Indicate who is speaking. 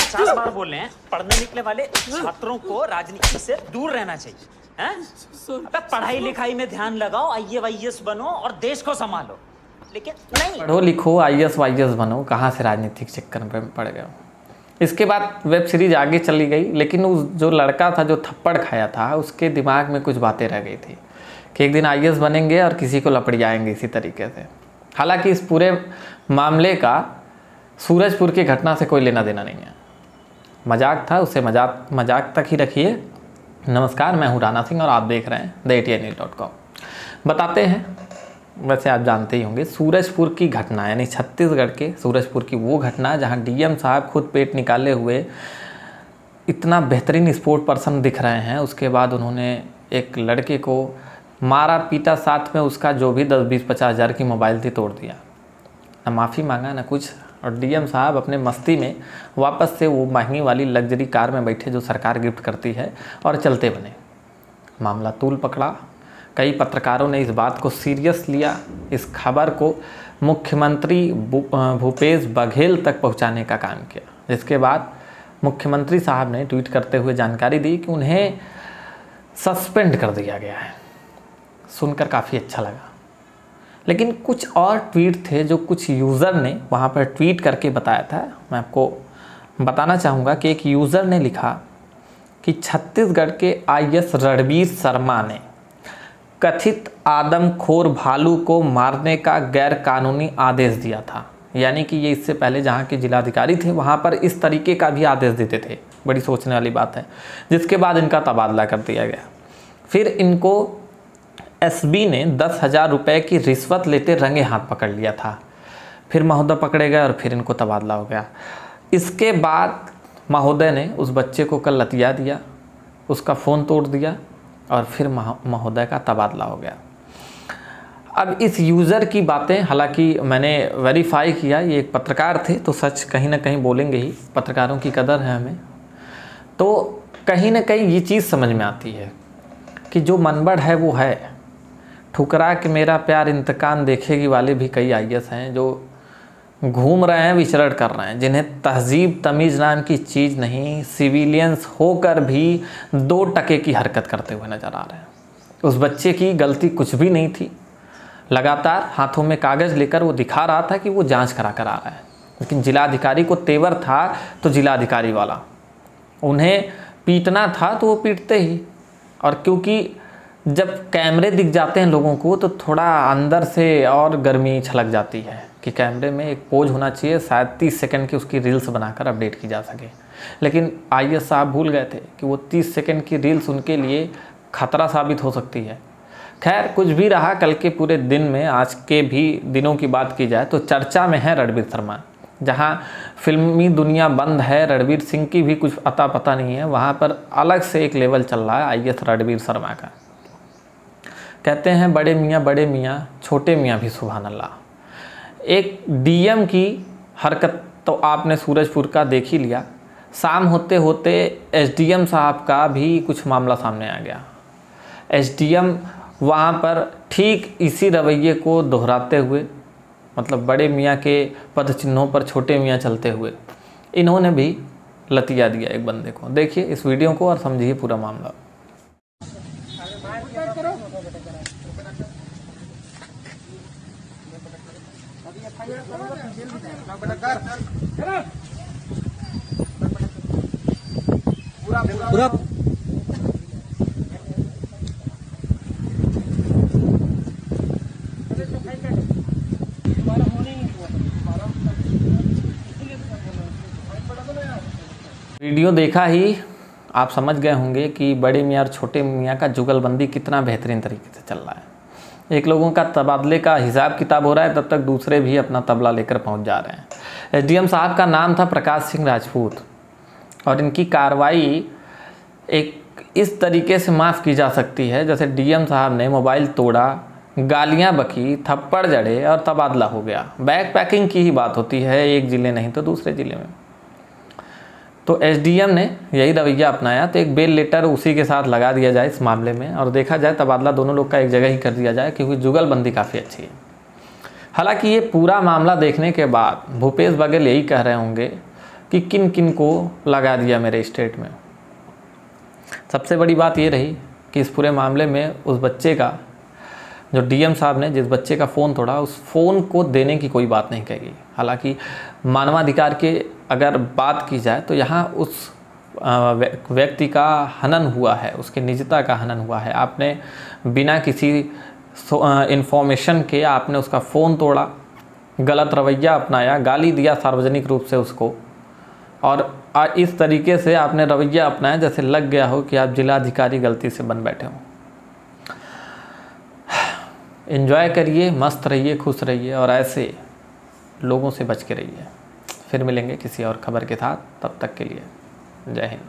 Speaker 1: 50 बार बोले हैं, पढ़ने निकले वाले छात्रों को राजनीति से दूर रहना चाहिए। हैं? अबे पढ़ाई लिखाई में ध्यान लगाओ, IAS बनो और देश को संभालो। लेकिन नहीं,
Speaker 2: पढ़ो लिखो IAS बनो, कहाँ से राजनीतिक चक्कर में पड़ गए। इसके बाद वेब सीरीज आगे चली गई, लेकिन उस जो लड़का था जो थप्पड़ खाया था उसके दिमाग में कुछ बातें रह गई थी कि एक दिन IAS बनेंगे और किसी को लपड़ियाएंगे इसी तरीके से। हालांकि इस पूरे मामले का सूरजपुर की घटना से कोई लेना देना नहीं है, मजाक था, उसे मजाक तक ही रखिए। नमस्कार, मैं हूं राणा सिंह और आप देख रहे हैं theATNews.com। बताते हैं, वैसे आप जानते ही होंगे, सूरजपुर की घटना यानी छत्तीसगढ़ के सूरजपुर की वो घटना जहां DM साहब खुद पेट निकाले हुए इतना बेहतरीन स्पोर्ट पर्सन दिख रहे हैं, उसके बाद उन्होंने एक लड़के को मारा पीटा, साथ में उसका जो भी 10-20-50 हज़ार की मोबाइल थी तोड़ दिया, ना माफ़ी मांगा ना कुछ। और DM साहब अपने मस्ती में वापस से वो महंगी वाली लग्जरी कार में बैठे जो सरकार गिफ्ट करती है और चलते बने। मामला तूल पकड़ा, कई पत्रकारों ने इस बात को सीरियस लिया, इस खबर को मुख्यमंत्री भूपेश बघेल तक पहुंचाने का काम किया, जिसके बाद मुख्यमंत्री साहब ने ट्वीट करते हुए जानकारी दी कि उन्हें सस्पेंड कर दिया गया है। सुनकर काफ़ी अच्छा लगा, लेकिन कुछ और ट्वीट थे जो कुछ यूज़र ने वहाँ पर ट्वीट करके बताया था। मैं आपको बताना चाहूँगा कि एक यूज़र ने लिखा कि छत्तीसगढ़ के IAS रणबीर शर्मा ने कथित आदमखोर भालू को मारने का गैर कानूनी आदेश दिया था। यानी कि ये इससे पहले जहाँ के जिलाधिकारी थे वहाँ पर इस तरीके का भी आदेश देते थे। बड़ी सोचने वाली बात है। जिसके बाद इनका तबादला कर दिया गया। फिर इनको SB ने 10,000 रुपये की रिश्वत लेते रंगे हाथ पकड़ लिया था। फिर महोदय पकड़े गए और फिर इनको तबादला हो गया। इसके बाद महोदय ने उस बच्चे को कल लतिया दिया, उसका फ़ोन तोड़ दिया और फिर महोदय का तबादला हो गया। अब इस यूज़र की बातें, हालांकि मैंने वेरीफाई किया, ये एक पत्रकार थे तो सच कहीं ना कहीं बोलेंगे ही, पत्रकारों की कदर है हमें। तो कहीं ना कहीं ये चीज़ समझ में आती है कि जो मनबड़ है वो है। ठुकरा के मेरा प्यार इंतकाम देखेगी वाले भी कई IAS हैं जो घूम रहे हैं, विचरण कर रहे हैं, जिन्हें तहजीब तमीज़ नाम की चीज़ नहीं, सिविलियंस होकर भी 2 टके की हरकत करते हुए नज़र आ रहे हैं। उस बच्चे की गलती कुछ भी नहीं थी। लगातार हाथों में कागज़ लेकर वो दिखा रहा था कि वो जांच करा कर आ रहा है, लेकिन जिलाधिकारी को तेवर था तो जिलाधिकारी वाला, उन्हें पीटना था तो वो पीटते ही। और क्योंकि जब कैमरे दिख जाते हैं लोगों को तो थोड़ा अंदर से और गर्मी छलक जाती है कि कैमरे में एक पोज होना चाहिए, शायद 30 सेकंड की उसकी रील्स बनाकर अपडेट की जा सके। लेकिन IAS साहब भूल गए थे कि वो 30 सेकंड की रील्स उनके लिए खतरा साबित हो सकती है। खैर, कुछ भी रहा, कल के पूरे दिन में, आज के भी दिनों की बात की जाए तो चर्चा में है रणबीर शर्मा। जहाँ फिल्मी दुनिया बंद है, रणवीर सिंह की भी कुछ अता पता नहीं है, वहाँ पर अलग से एक लेवल चल रहा है IAS रणबीर शर्मा का। कहते हैं बड़े मियाँ छोटे मियाँ भी सुभान अल्लाह। एक DM की हरकत तो आपने सूरजपुर का देख ही लिया, शाम होते होते SDM साहब का भी कुछ मामला सामने आ गया। SDM वहाँ पर ठीक इसी रवैये को दोहराते हुए, मतलब बड़े मियाँ के पद चिन्हों पर छोटे मियाँ चलते हुए, इन्होंने भी लतिया दिया एक बंदे को। देखिए इस वीडियो को और समझिए पूरा मामला। वीडियो देखा ही आप समझ गए होंगे कि बड़े मियाँ और छोटे मियाँ का जुगलबंदी कितना बेहतरीन तरीके से चल रहा है। एक लोगों का तबादले का हिसाब किताब हो रहा है, तब तक दूसरे भी अपना तबला लेकर पहुंच जा रहे हैं। SDM साहब का नाम था प्रकाश सिंह राजपूत और इनकी कार्रवाई एक इस तरीके से माफ़ की जा सकती है जैसे DM साहब ने मोबाइल तोड़ा, गालियां बकी, थप्पड़ जड़े और तबादला हो गया। बैग पैकिंग की ही बात होती है, एक ज़िले नहीं तो दूसरे ज़िले में। तो SDM ने यही रवैया अपनाया, तो एक बेल लेटर उसी के साथ लगा दिया जाए इस मामले में और देखा जाए तबादला दोनों लोग का एक जगह ही कर दिया जाए, क्योंकि जुगलबंदी काफ़ी अच्छी है। हालांकि ये पूरा मामला देखने के बाद भूपेश बघेल यही कह रहे होंगे कि किन किन को लगा दिया मेरे स्टेट में। सबसे बड़ी बात ये रही कि इस पूरे मामले में उस बच्चे का, जो डीएम साहब ने जिस बच्चे का फ़ोन तोड़ा, उस फ़ोन को देने की कोई बात नहीं कही। हालांकि मानवाधिकार के अगर बात की जाए तो यहाँ उस व्यक्ति का हनन हुआ है, उसके निजता का हनन हुआ है। आपने बिना किसी इन्फॉर्मेशन के आपने उसका फ़ोन तोड़ा, गलत रवैया अपनाया, गाली दिया सार्वजनिक रूप से उसको, और इस तरीके से आपने रवैया अपनाया जैसे लग गया हो कि आप जिलाधिकारी गलती से बन बैठे हो। एंजॉय करिए, मस्त रहिए, खुश रहिए और ऐसे लोगों से बच के रहिए। फिर मिलेंगे किसी और खबर के साथ, तब तक के लिए जय हिंद।